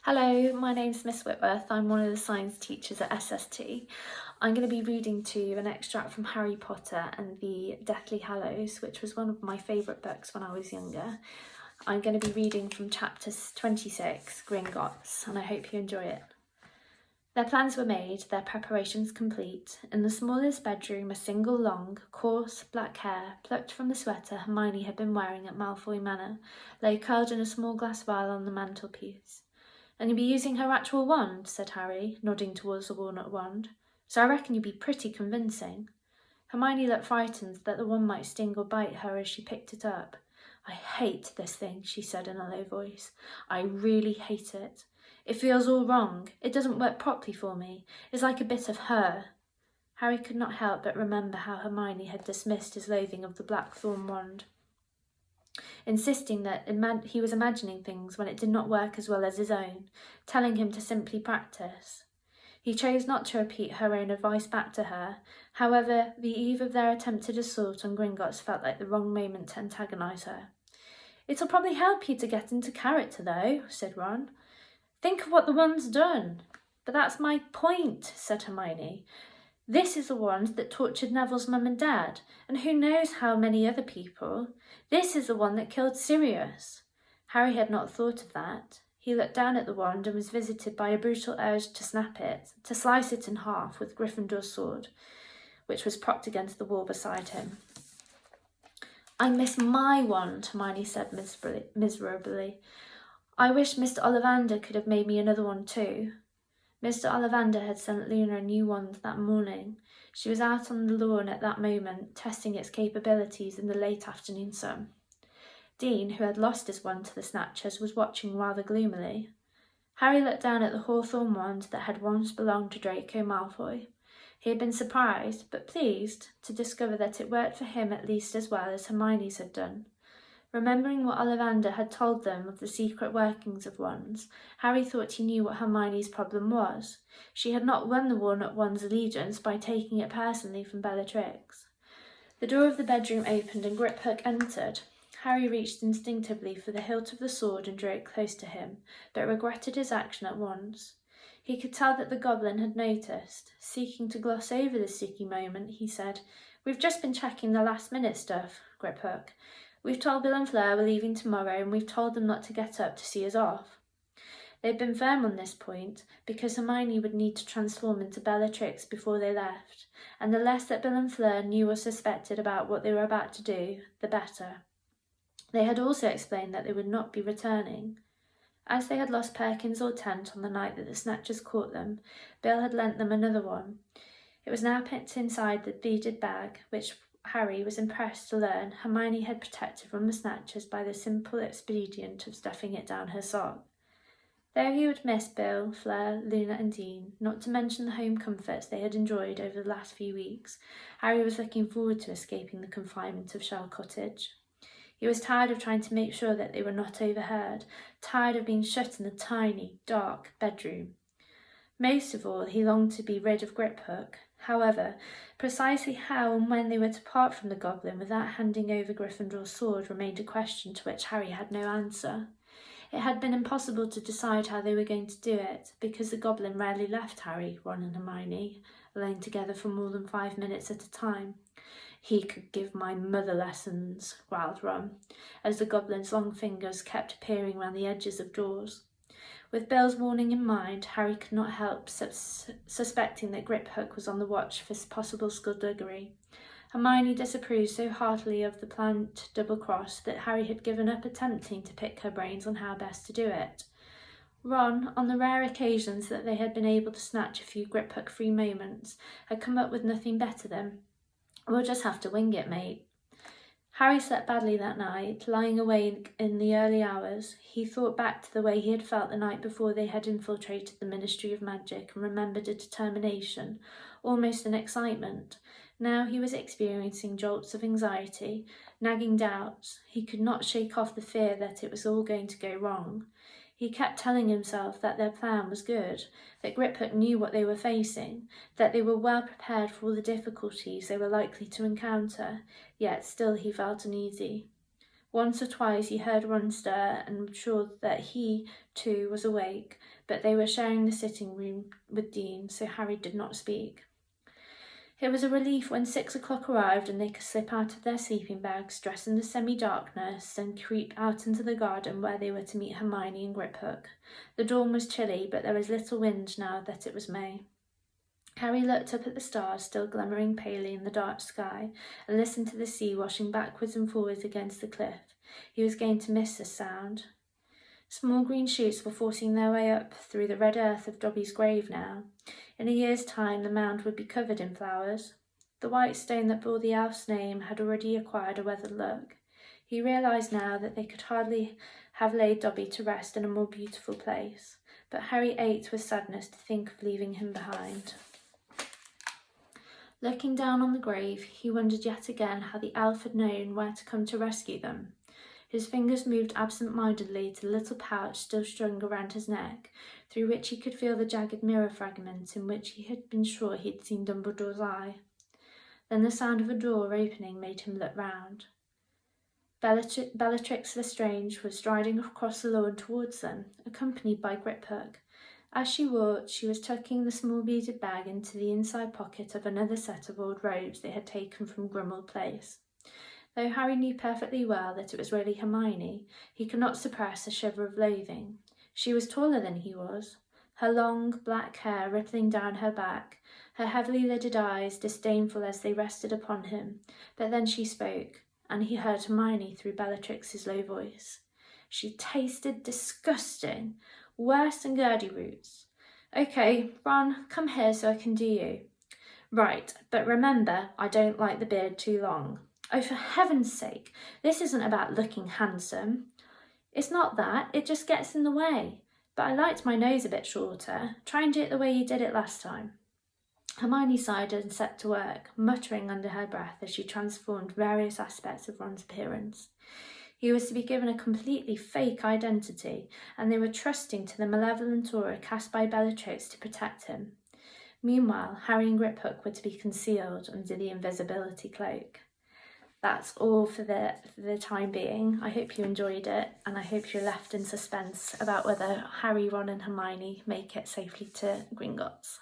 Hello, my name's Miss Whitworth. I'm one of the science teachers at SST. I'm going to be reading to you an extract from Harry Potter and the Deathly Hallows, which was one of my favourite books when I was younger. I'm going to be reading from chapter 26, Gringotts, and I hope you enjoy it. Their plans were made, their preparations complete. In the smallest bedroom, a single long, coarse, black hair, plucked from the sweater Hermione had been wearing at Malfoy Manor, lay curled in a small glass vial on the mantelpiece. "And you'll be using her actual wand," said Harry, nodding towards the walnut wand. "So I reckon you'd be pretty convincing." Hermione looked frightened that the wand might sting or bite her as she picked it up. "I hate this thing," she said in a low voice. "I really hate it. It feels all wrong. It doesn't work properly for me. It's like a bit of her." Harry could not help but remember how Hermione had dismissed his loathing of the blackthorn wand, insisting that he was imagining things when it did not work as well as his own, telling him to simply practice. He chose not to repeat her own advice back to her. However, the eve of their attempted assault on Gringotts felt like the wrong moment to antagonise her. "It'll probably help you to get into character, though," said Ron. "Think of what the wand's done." "But that's my point," said Hermione. "This is the wand that tortured Neville's mum and dad, and who knows how many other people. This is the one that killed Sirius." Harry had not thought of that. He looked down at the wand and was visited by a brutal urge to snap it, to slice it in half with Gryffindor's sword, which was propped against the wall beside him. "I miss my wand," Hermione said miserably. "I wish Mr. Ollivander could have made me another one too." Mr. Ollivander had sent Luna a new wand that morning. She was out on the lawn at that moment, testing its capabilities in the late afternoon sun. Dean, who had lost his wand to the Snatchers, was watching rather gloomily. Harry looked down at the hawthorn wand that had once belonged to Draco Malfoy. He had been surprised, but pleased, to discover that it worked for him at least as well as Hermione's had done. Remembering what Ollivander had told them of the secret workings of wands, Harry thought he knew what Hermione's problem was. She had not won the walnut wand's allegiance by taking it personally from Bellatrix. The door of the bedroom opened and Griphook entered. Harry reached instinctively for the hilt of the sword and drew it close to him, but regretted his action at once. He could tell that the goblin had noticed. Seeking to gloss over the sticky moment, he said, "We've just been checking the last-minute stuff, Griphook. We've told Bill and Fleur we're leaving tomorrow, and we've told them not to get up to see us off." They'd been firm on this point, because Hermione would need to transform into Bellatrix before they left, and the less that Bill and Fleur knew or suspected about what they were about to do, the better. They had also explained that they would not be returning. As they had lost Perkins' old tent on the night that the Snatchers caught them, Bill had lent them another one. It was now packed inside the beaded bag, which Harry was impressed to learn Hermione had protected from the Snatchers by the simple expedient of stuffing it down her sock. Though he would miss Bill, Fleur, Luna and Dean, not to mention the home comforts they had enjoyed over the last few weeks, Harry was looking forward to escaping the confinement of Shell Cottage. He was tired of trying to make sure that they were not overheard, tired of being shut in the tiny, dark bedroom. Most of all, he longed to be rid of Griphook. However, precisely how and when they were to part from the goblin without handing over Gryffindor's sword remained a question to which Harry had no answer. It had been impossible to decide how they were going to do it, because the goblin rarely left Harry, Ron and Hermione alone together for more than 5 minutes at a time. "He could give my mother lessons," growled Ron, as the goblin's long fingers kept appearing round the edges of doors. With Bill's warning in mind, Harry could not help suspecting that Griphook was on the watch for possible skullduggery. Hermione disapproved so heartily of the planned double-cross that Harry had given up attempting to pick her brains on how best to do it. Ron, on the rare occasions that they had been able to snatch a few Griphook-free moments, had come up with nothing better than, "We'll just have to wing it, mate." Harry slept badly that night. Lying awake in the early hours, he thought back to the way he had felt the night before they had infiltrated the Ministry of Magic and remembered a determination, almost an excitement. Now he was experiencing jolts of anxiety, nagging doubts. He could not shake off the fear that it was all going to go wrong. He kept telling himself that their plan was good, that Griphook knew what they were facing, that they were well prepared for all the difficulties they were likely to encounter, yet still he felt uneasy. Once or twice he heard Ron stir and was sure that he, too, was awake, but they were sharing the sitting room with Dean, so Harry did not speak. It was a relief when 6 o'clock arrived and they could slip out of their sleeping bags, dress in the semi-darkness, and creep out into the garden where they were to meet Hermione and Griphook. The dawn was chilly, but there was little wind now that it was May. Harry looked up at the stars, still glimmering palely in the dark sky, and listened to the sea washing backwards and forwards against the cliff. He was going to miss the sound. Small green shoots were forcing their way up through the red earth of Dobby's grave now. In a year's time the mound would be covered in flowers. The white stone that bore the elf's name had already acquired a weathered look. He realised now that they could hardly have laid Dobby to rest in a more beautiful place, but Harry ached with sadness to think of leaving him behind. Looking down on the grave, he wondered yet again how the elf had known where to come to rescue them. His fingers moved absent-mindedly to the little pouch still strung around his neck, through which he could feel the jagged mirror fragment in which he had been sure he had seen Dumbledore's eye. Then the sound of a door opening made him look round. Bellatrix Lestrange was striding across the lawn towards them, accompanied by Griphook. As she walked, she was tucking the small beaded bag into the inside pocket of another set of old robes they had taken from Grimmauld Place. Though Harry knew perfectly well that it was really Hermione, he could not suppress a shiver of loathing. She was taller than he was, her long, black hair rippling down her back, her heavily lidded eyes disdainful as they rested upon him. But then she spoke, and he heard Hermione through Bellatrix's low voice. She tasted disgusting, worse than Gertie roots. Okay, Ron, come here so I can do you. Right, but remember, I don't like the beard too long. Oh, for heaven's sake, this isn't about looking handsome. It's not that, it just gets in the way. But I liked my nose a bit shorter. Try and do it the way you did it last time. Hermione sighed and set to work, muttering under her breath as she transformed various aspects of Ron's appearance. He was to be given a completely fake identity, and they were trusting to the malevolent aura cast by Bellatrix to protect him. Meanwhile, Harry and Griphook were to be concealed under the invisibility cloak. That's all for the time being. I hope you enjoyed it, and I hope you're left in suspense about whether Harry, Ron and Hermione make it safely to Gringotts.